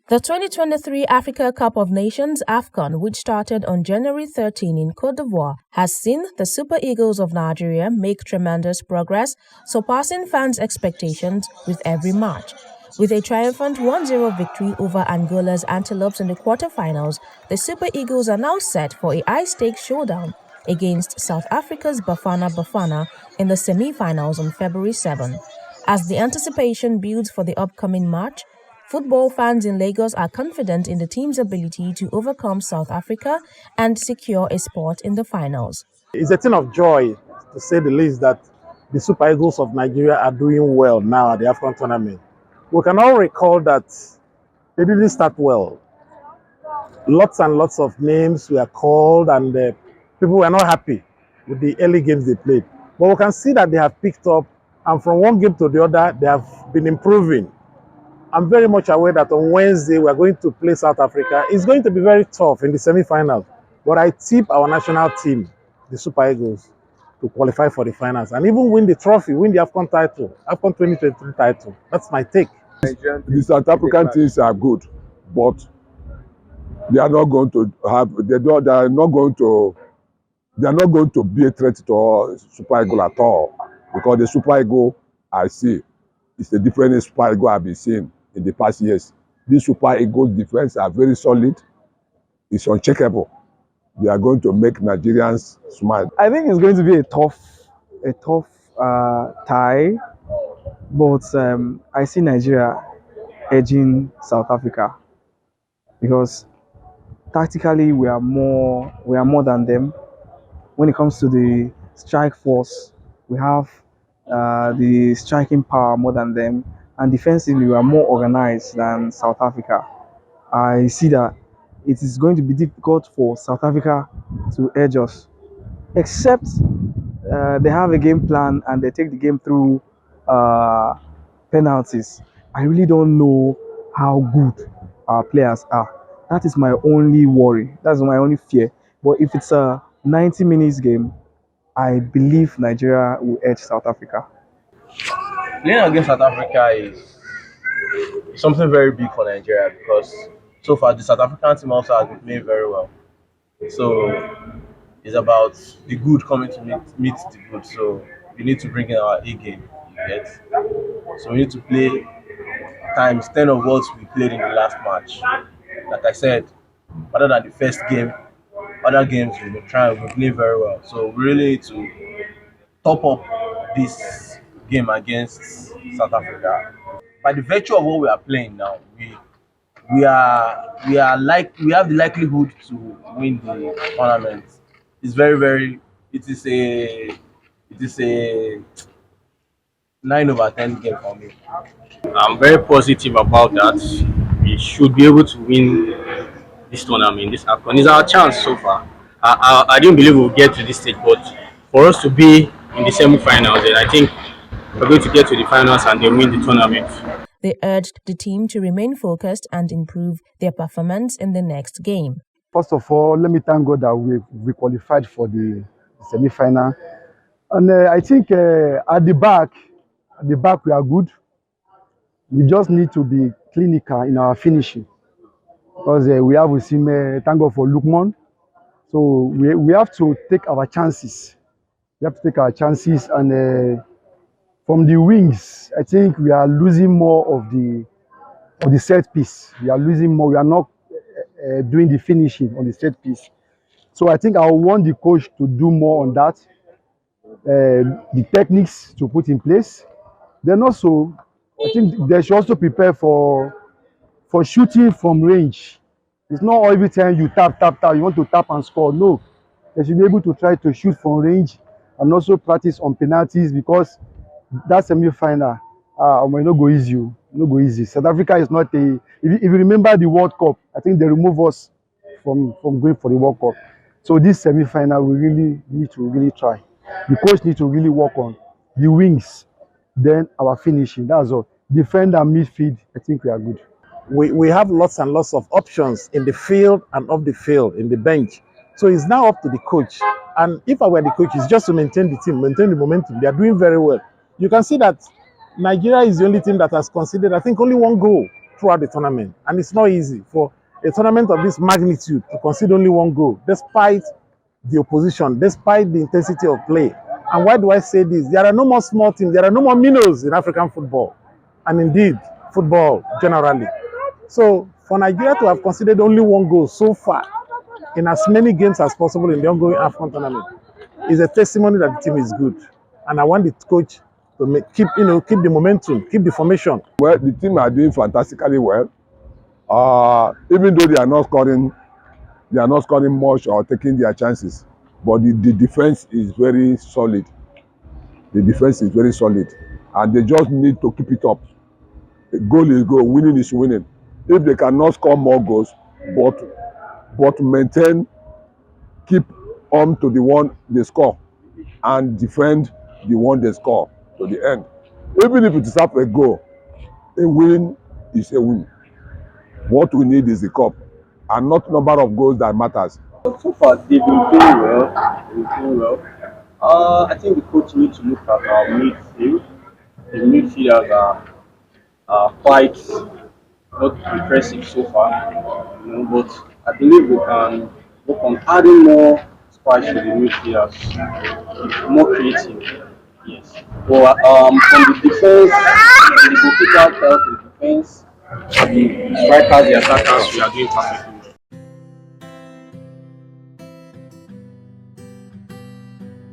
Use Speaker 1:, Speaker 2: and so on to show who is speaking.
Speaker 1: The 2023 Africa Cup of Nations AFCON, which started on January 13 in Côte d'Ivoire, has seen the Super Eagles of Nigeria make tremendous progress, surpassing fans' expectations with every match. With a triumphant 1-0 victory over Angola's Antelopes in the quarterfinals, the Super Eagles are now set for a high-stakes showdown against South Africa's Bafana in the semifinals on February 7. As the anticipation builds for the upcoming match, football fans in Lagos are confident in the team's ability to overcome South Africa and secure a spot in the finals.
Speaker 2: It's a thing of joy, to say the least, that the Super Eagles of Nigeria are doing well now at the AFCON tournament. We can all recall that they didn't start well. Lots and lots of names were called and people were not happy with the early games they played. But we can see that they have picked up, and from one game to the other, they have been improving. I'm very much aware that on Wednesday we are going to play South Africa. It's going to be very tough in the semi-finals, but I tip our national team, the Super Eagles, to qualify for the finals and even win the trophy, win the AFCON title, AFCON 2023 title. That's my take.
Speaker 3: The South African teams are good, but they are not going to have. They are not going to be a threat to Super Eagle at all, because the Super Eagle I see is a different Super Eagle I've been seeing in the past years. These Super Eagles defense are very solid. It's uncheckable. They are going to make Nigerians smile.
Speaker 4: I think it's going to be a tough tie, but I see Nigeria edging South Africa because tactically we are more than them. When it comes to the strike force, we have the striking power more than them, and defensively we are more organized than South Africa. I see that it is going to be difficult for South Africa to edge us, except they have a game plan and they take the game through penalties. I really don't know how good our players are. That is my only worry. That's my only fear. But if it's a 90 minutes game, I believe Nigeria will edge South Africa.
Speaker 5: Playing against South Africa is something very big for Nigeria because so far the South African team also has been playing very well. So it's about the good coming to meet the good. So we need to bring in our A game. You get? So we need to play times 10 of what we played in the last match. Like I said, other than the first game, other games we play very well. So we really need to top up this game against South Africa. By the virtue of what we are playing now, we have the likelihood to win the tournament. It's it is a 9 over 10 game for me.
Speaker 6: I'm very positive about that. We should be able to win this tournament, this AFCON. It's our chance so far. I didn't believe we'll get to this stage, but for us to be in the semi-finals, then I think we're going to get to the finals and then win the tournament.
Speaker 1: They urged the team to remain focused and improve their performance in the next game.
Speaker 7: First of all, let me thank God that we qualified for the semi-final. And I think at the back we are good. We just need to be clinical in our finishing. Because we have with him, thank God for Lukman. So we have to take our chances. We have to take our chances, and from the wings, I think we are losing more of the set piece. We are losing more. We are not doing the finishing on the set piece. So I think I want the coach to do more on that. The techniques to put in place. Then also, I think they should also prepare for shooting from range. It's not every time you tap, you want to tap and score. No, they should be able to try to shoot from range and also practice on penalties, because that semi-final, might not go easy. Not go easy. South Africa is not a. If you remember the World Cup, I think they remove us from going for the World Cup. So this semi-final, we really need to try. The coach needs to really work on the wings, then our finishing. That's all. Defend and midfield, I think we are good.
Speaker 2: We have lots and lots of options in the field and off the field, in the bench. So it's now up to the coach. And if I were the coach, it's just to maintain the team, maintain the momentum. They are doing very well. You can see that Nigeria is the only team that has conceded, I think, only one goal throughout the tournament. And it's not easy for a tournament of this magnitude to concede only one goal, despite the opposition, despite the intensity of play. And why do I say this? There are no more small teams, there are no more minnows in African football, and indeed, football generally. So, for Nigeria to have conceded only one goal so far in as many games as possible in the ongoing AFCON tournament is a testimony that the team is good. And I want the coach to keep the momentum, keep the formation.
Speaker 3: Well, the team are doing fantastically well. Even though they are not scoring much or taking their chances, but the defense is very solid. The defense is very solid, and they just need to keep it up. A goal is goal, winning is winning. If they cannot score more goals, but maintain, keep on to the one they score, and defend the one they score to the end. Even if it is half a goal, a win is a win. What we need is the cup, and not number of goals that matters.
Speaker 6: So far, they've been playing well. They've been playing well. I think the coach needs to look at our midfield. The midfielders are quite not impressive so far, but I believe we can work on adding more spice to the midfielders, more creative. Yes. But from the defense, the goalkeeper help in defense, the strikers, the attackers, we are doing perfectly.